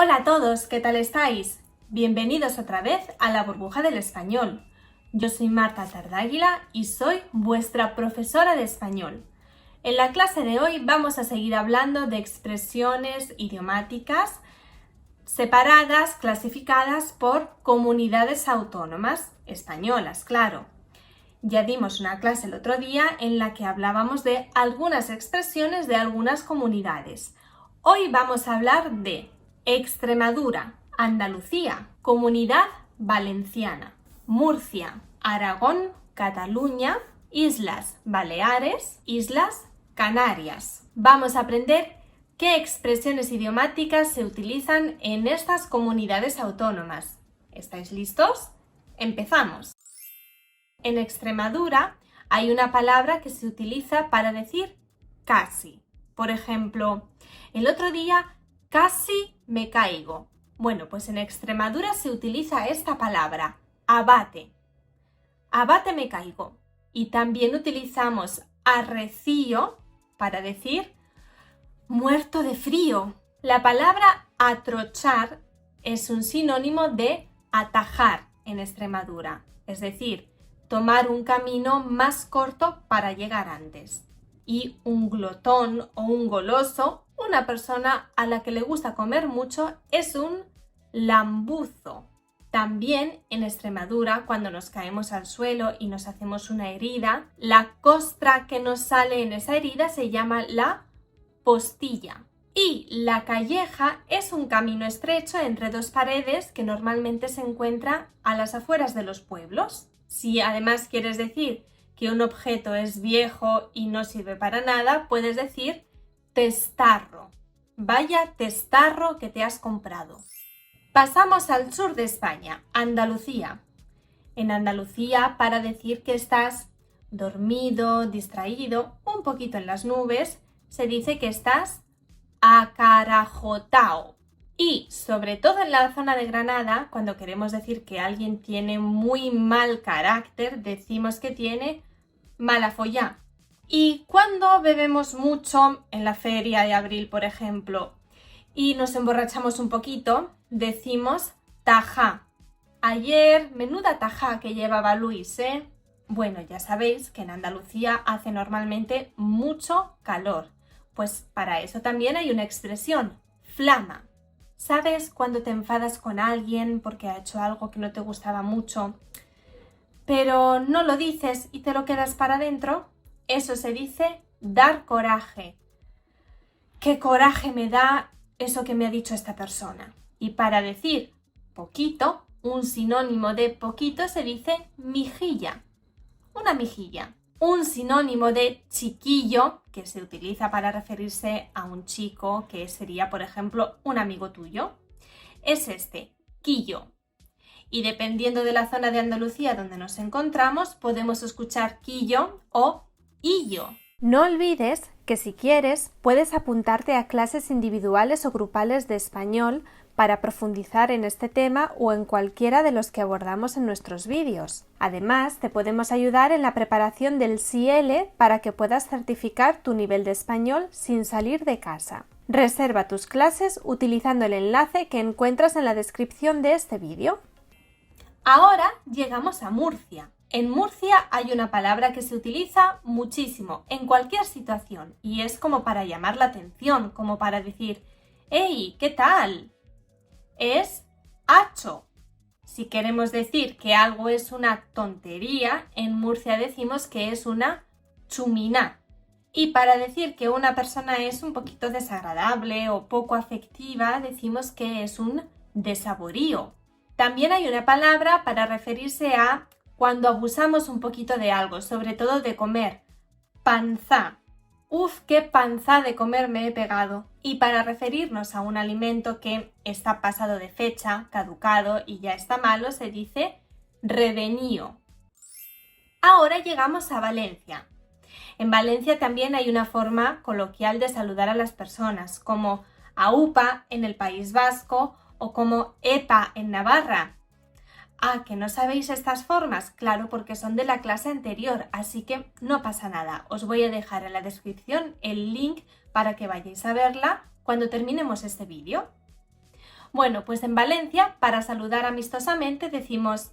Hola a todos, ¿qué tal estáis? Bienvenidos otra vez a la burbuja del español. Yo soy Marta Tardáguila y soy vuestra profesora de español. En la clase de hoy vamos a seguir hablando de expresiones idiomáticas separadas, clasificadas por comunidades autónomas, españolas, claro. Ya dimos una clase el otro día en la que hablábamos de algunas expresiones de algunas comunidades. Hoy vamos a hablar de Extremadura, Andalucía, Comunidad Valenciana, Murcia, Aragón, Cataluña, Islas Baleares, Islas Canarias. Vamos a aprender qué expresiones idiomáticas se utilizan en estas comunidades autónomas. ¿Estáis listos? ¡Empezamos! En Extremadura hay una palabra que se utiliza para decir casi. Por ejemplo, el otro día casi me caigo. Bueno, pues en Extremadura se utiliza esta palabra, abate. Abate me caigo. Y también utilizamos arrecío para decir muerto de frío. La palabra atrochar es un sinónimo de atajar en Extremadura, es decir, tomar un camino más corto para llegar antes. Y un glotón o un goloso, una persona a la que le gusta comer mucho, es un lambuzo. También en Extremadura, cuando nos caemos al suelo y nos hacemos una herida, la costra que nos sale en esa herida se llama la postilla. Y la calleja es un camino estrecho entre dos paredes que normalmente se encuentra a las afueras de los pueblos. Si además quieres decir que un objeto es viejo y no sirve para nada, puedes decir testarro. Vaya testarro que te has comprado. Pasamos al sur de España, Andalucía. En Andalucía, para decir que estás dormido, distraído, un poquito en las nubes, se dice que estás acarajotao. Y sobre todo en la zona de Granada, cuando queremos decir que alguien tiene muy mal carácter, decimos que tiene mala follá. Y cuando bebemos mucho en la feria de abril, por ejemplo, y nos emborrachamos un poquito, decimos tajá. Ayer, menuda tajá que llevaba Luis, ¿eh? Bueno, ya sabéis que en Andalucía hace normalmente mucho calor. Pues para eso también hay una expresión, flama. ¿Sabes cuando te enfadas con alguien porque ha hecho algo que no te gustaba mucho, pero no lo dices y te lo quedas para adentro? Eso se dice dar coraje. ¿Qué coraje me da eso que me ha dicho esta persona? Y para decir poquito, un sinónimo de poquito se dice mejilla. Una mejilla. Un sinónimo de chiquillo, que se utiliza para referirse a un chico, que sería, por ejemplo, un amigo tuyo, es este, quillo. Y dependiendo de la zona de Andalucía donde nos encontramos, podemos escuchar quillo o illo. No olvides que si quieres puedes apuntarte a clases individuales o grupales de español para profundizar en este tema o en cualquiera de los que abordamos en nuestros vídeos. Además, te podemos ayudar en la preparación del CL para que puedas certificar tu nivel de español sin salir de casa. Reserva tus clases utilizando el enlace que encuentras en la descripción de este vídeo. Ahora llegamos a Murcia. En Murcia hay una palabra que se utiliza muchísimo en cualquier situación y es como para llamar la atención, como para decir ¡Hey! ¿Qué tal? Es hacho. Si queremos decir que algo es una tontería, en Murcia decimos que es una chuminá. Y para decir que una persona es un poquito desagradable o poco afectiva, decimos que es un desaborío. También hay una palabra para referirse a cuando abusamos un poquito de algo, sobre todo de comer. Panzá. ¡Uf, qué panzá de comer me he pegado! Y para referirnos a un alimento que está pasado de fecha, caducado y ya está malo, se dice redenío. Ahora llegamos a Valencia. En Valencia también hay una forma coloquial de saludar a las personas, como aupa en el País Vasco o como epa en Navarra. Ah, ¿que no sabéis estas formas? Claro, porque son de la clase anterior, así que no pasa nada. Os voy a dejar en la descripción el link para que vayáis a verla cuando terminemos este vídeo. Bueno, pues en Valencia, para saludar amistosamente decimos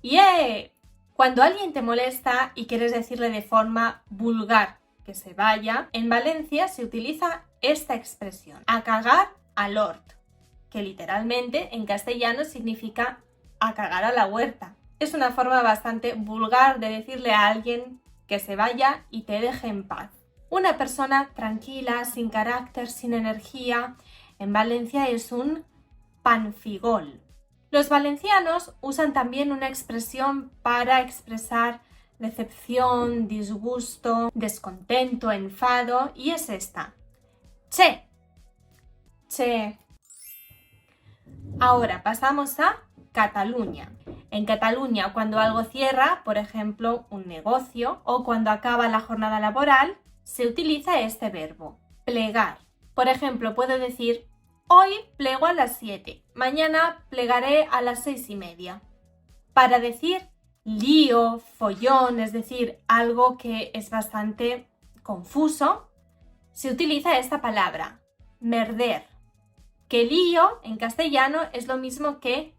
¡Ie! Cuando alguien te molesta y quieres decirle de forma vulgar que se vaya, en Valencia se utiliza esta expresión, a cagar al hort, que literalmente en castellano significa a cagar a la huerta. Es una forma bastante vulgar de decirle a alguien que se vaya y te deje en paz. Una persona tranquila, sin carácter, sin energía, en Valencia es un panfigol. Los valencianos usan también una expresión para expresar decepción, disgusto, descontento, enfado, y es esta. Che. Che. Ahora pasamos a Cataluña. En Cataluña, cuando algo cierra, por ejemplo, un negocio, o cuando acaba la jornada laboral, se utiliza este verbo, plegar. Por ejemplo, puedo decir, hoy plego a las 7, mañana plegaré a las 6:30. Para decir lío, follón, es decir, algo que es bastante confuso, se utiliza esta palabra, merder. Que lío en castellano es lo mismo que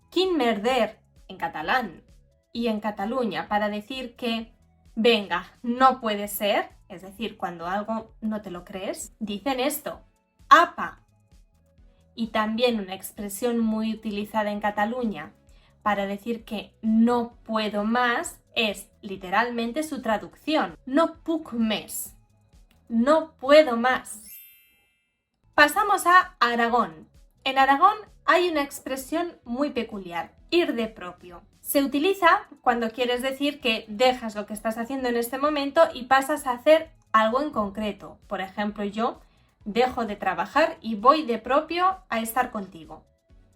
quin merder en catalán. Y en Cataluña, para decir que venga, no puede ser, es decir, cuando algo no te lo crees, dicen esto, apa. Y también una expresión muy utilizada en Cataluña para decir que no puedo más es literalmente su traducción, no puc més, no puedo más. Pasamos a Aragón. En Aragón hay una expresión muy peculiar, ir de propio. Se utiliza cuando quieres decir que dejas lo que estás haciendo en este momento y pasas a hacer algo en concreto. Por ejemplo, yo dejo de trabajar y voy de propio a estar contigo.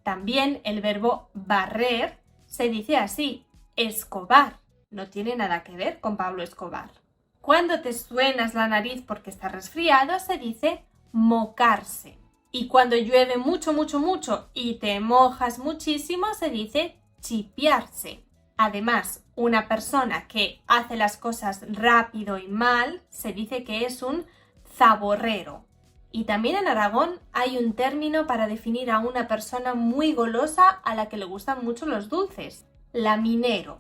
También el verbo barrer se dice así, escobar. No tiene nada que ver con Pablo Escobar. Cuando te suenas la nariz porque estás resfriado se dice mocarse. Y cuando llueve mucho, mucho, mucho y te mojas muchísimo se dice chipiarse. Además, una persona que hace las cosas rápido y mal se dice que es un zaborrero. Y también en Aragón hay un término para definir a una persona muy golosa a la que le gustan mucho los dulces, laminero.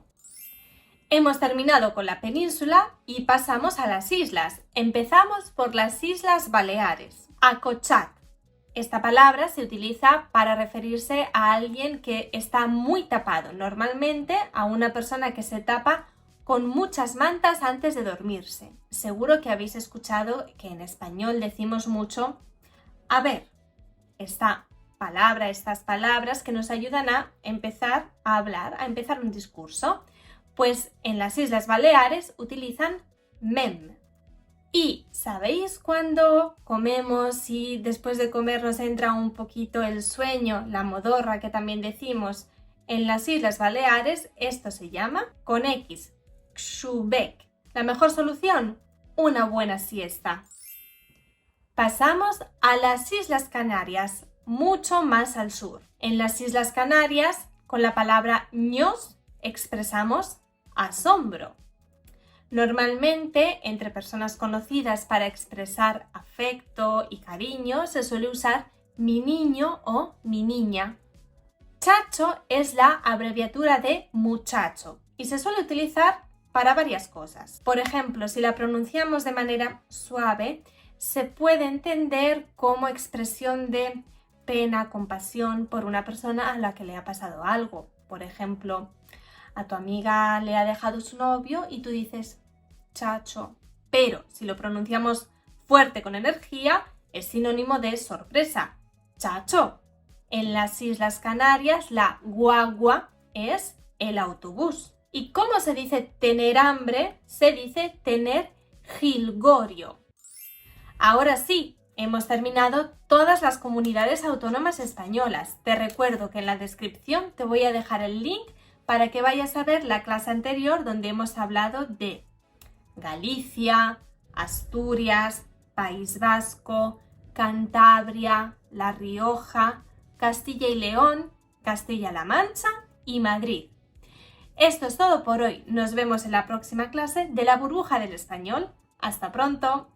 Hemos terminado con la península y pasamos a las islas. Empezamos por las Islas Baleares. Acochat. Esta palabra se utiliza para referirse a alguien que está muy tapado, normalmente a una persona que se tapa con muchas mantas antes de dormirse. Seguro que habéis escuchado que en español decimos mucho a ver, estas palabras que nos ayudan a empezar a hablar, a empezar un discurso. Pues en las Islas Baleares utilizan mem. ¿Y sabéis cuando comemos y después de comer nos entra un poquito el sueño, la modorra que también decimos? En las Islas Baleares esto se llama, con X, xubec. La mejor solución, una buena siesta. Pasamos a las Islas Canarias, mucho más al sur. En las Islas Canarias, con la palabra ños, expresamos asombro. Normalmente, entre personas conocidas para expresar afecto y cariño, se suele usar mi niño o mi niña. Chacho es la abreviatura de muchacho y se suele utilizar para varias cosas. Por ejemplo, si la pronunciamos de manera suave, se puede entender como expresión de pena, compasión por una persona a la que le ha pasado algo. Por ejemplo, a tu amiga le ha dejado su novio y tú dices chacho. Pero si lo pronunciamos fuerte con energía, es sinónimo de sorpresa. Chacho. En las Islas Canarias, la guagua es el autobús. ¿Y cómo se dice tener hambre? Se dice tener jilgorio. Ahora sí, hemos terminado todas las comunidades autónomas españolas. Te recuerdo que en la descripción te voy a dejar el link para que vayas a ver la clase anterior donde hemos hablado de Galicia, Asturias, País Vasco, Cantabria, La Rioja, Castilla y León, Castilla-La Mancha y Madrid. Esto es todo por hoy. Nos vemos en la próxima clase de la burbuja del español. ¡Hasta pronto!